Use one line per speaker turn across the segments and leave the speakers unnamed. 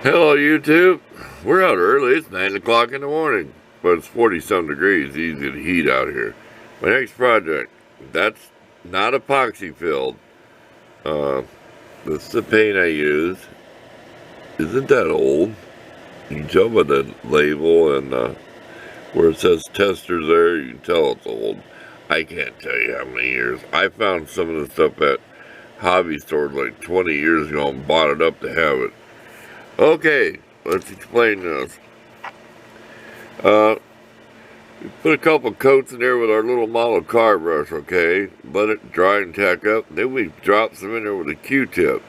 Hello, YouTube. We're out early. It's 9 o'clock in the morning, but it's 40-some degrees. Easy to heat out here. My next project, that's not epoxy filled. This is the paint I use. Isn't that old? You can tell by the label and where it says testers there, you can tell it's old. I can't tell you how many years. I found some of the stuff at hobby stores like 20 years ago and bought it up to have it. Okay, let's explain this. We put a couple coats in there with our little model car brush, okay? Let it dry and tack up. Then we dropped some in there with a Q-tip.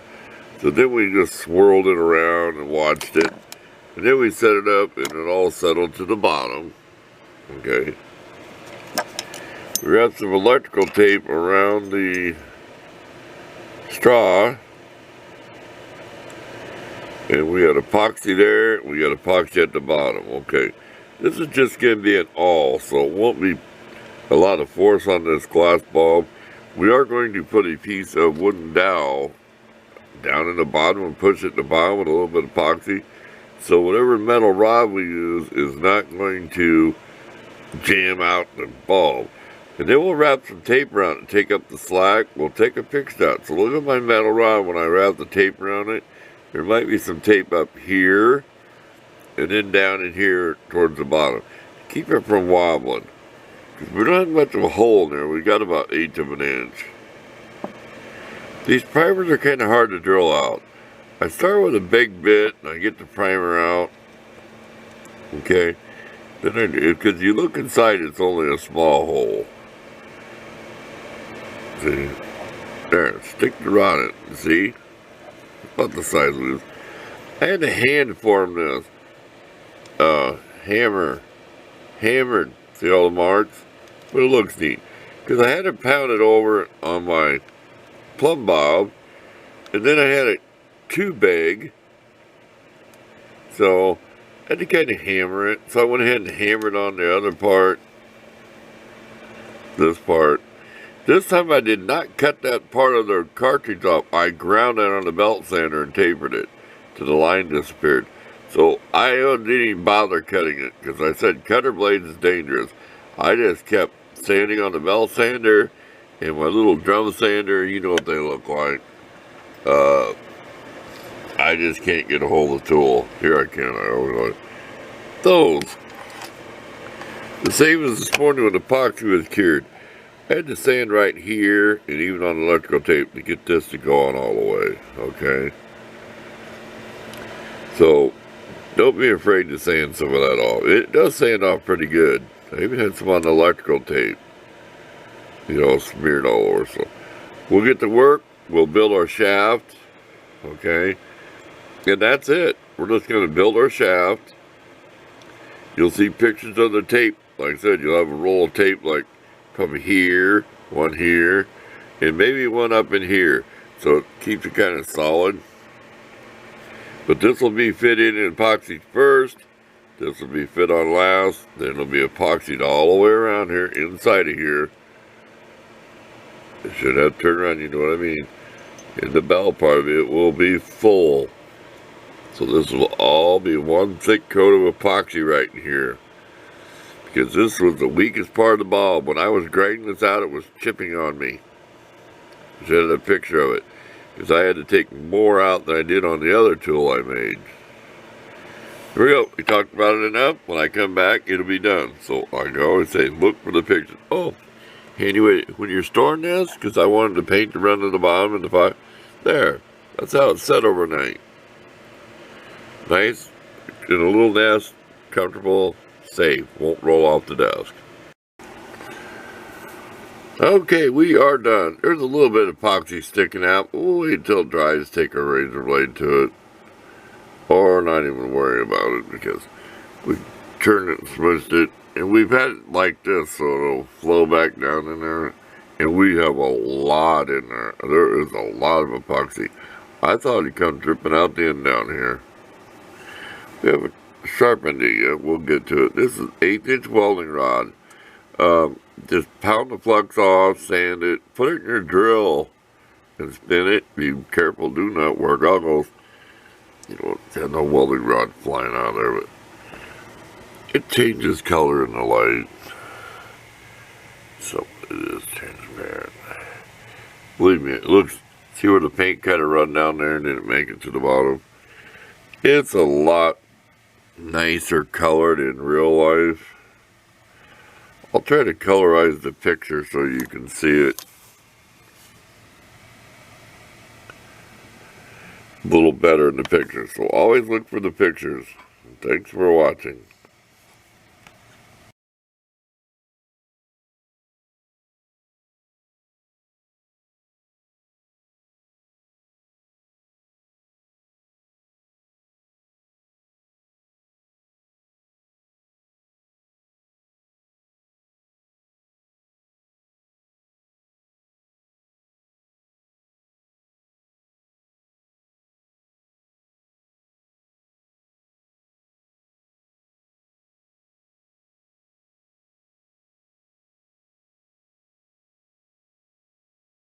So then we just swirled it around and watched it. And then we set it up and it all settled to the bottom. Okay. We wrapped some electrical tape around the straw. And we got epoxy there, we got epoxy at the bottom. Okay, this is just going to be an awl, so it won't be a lot of force on this glass bulb. We are going to put a piece of wooden dowel down in the bottom and push it in the bottom with a little bit of epoxy. So whatever metal rod we use is not going to jam out the bulb. And then we'll wrap some tape around it and take up the slack. We'll take a picture out. So look at my metal rod when I wrap the tape around it. There might be some tape up here, and then down in here towards the bottom. Keep it from wobbling. Because we don't have much of a hole in there. We got about 1/8 of an inch. These primers are kind of hard to drill out. I start with a big bit, and I get the primer out. Okay? Then because you look inside, it's only a small hole. See? There, stick the rod in it. See? About the size of this. I had to hand form this. Hammered. See all the marks? But it looks neat. Because I had to pound it over on my plumb bob. And then I had it too big. So I had to kind of hammer it. So I went ahead and hammered on the other part. This part. This time I did not cut that part of the cartridge off. I ground it on the belt sander and tapered it till the line disappeared. So I didn't even bother cutting it because I said cutter blades is dangerous. I just kept sanding on the belt sander and my little drum sander. You know what they look like. I just can't get a hold of the tool. Here I can. I always like those. The same as this morning when the epoxy was cured. I had to sand right here and even on electrical tape to get this to go on all the way, okay? So, don't be afraid to sand some of that off. It does sand off pretty good. I even had some on the electrical tape, you know, smeared all over. So, we'll get to work. We'll build our shaft, okay? And that's it. We're just going to build our shaft. You'll see pictures of the tape. Like I said, you'll have a roll of tape like probably here, one here, and maybe one up in here. So it keeps it kind of solid. But this will be fit in epoxy first. This will be fit on last. Then it'll be epoxied all the way around here, inside of here. It should have to turn around, you know what I mean. And the bell part of it will be full. So this will all be one thick coat of epoxy right in here. Because this was the weakest part of the bulb. When I was grinding this out, it was chipping on me. I showed a picture of it. Because I had to take more out than I did on the other tool I made. Here we go. We talked about it enough. When I come back, it'll be done. So I can always say, look for the pictures. Oh, anyway, when you're storing this, because I wanted the paint to run to the bottom and the fire. There. That's how it's set overnight. Nice. In a little nest. Comfortable. Safe, won't roll off the desk. Okay, we are done. There's a little bit of epoxy sticking out, but we'll wait until it dries, take a razor blade to it. Or not even worry about it because we turned it and smushed it. And we've had it like this so it'll flow back down in there. And we have a lot in there. There is a lot of epoxy. I thought it'd come dripping out the end down here. We have a sharpened it yet. We'll get to it. This is 1/8 inch welding rod. Just pound the flux off, sand it, put it in your drill and spin it. Be careful, do not wear goggles. You know, there's no welding rod flying out there, but it changes color in the light. So it is transparent. Believe me, it looks, see where the paint kind of run down there and didn't make it to the bottom? It's a lot nicer colored in real life. I'll try to colorize the picture so you can see it a little better in the picture. So always look for the pictures. Thanks for watching.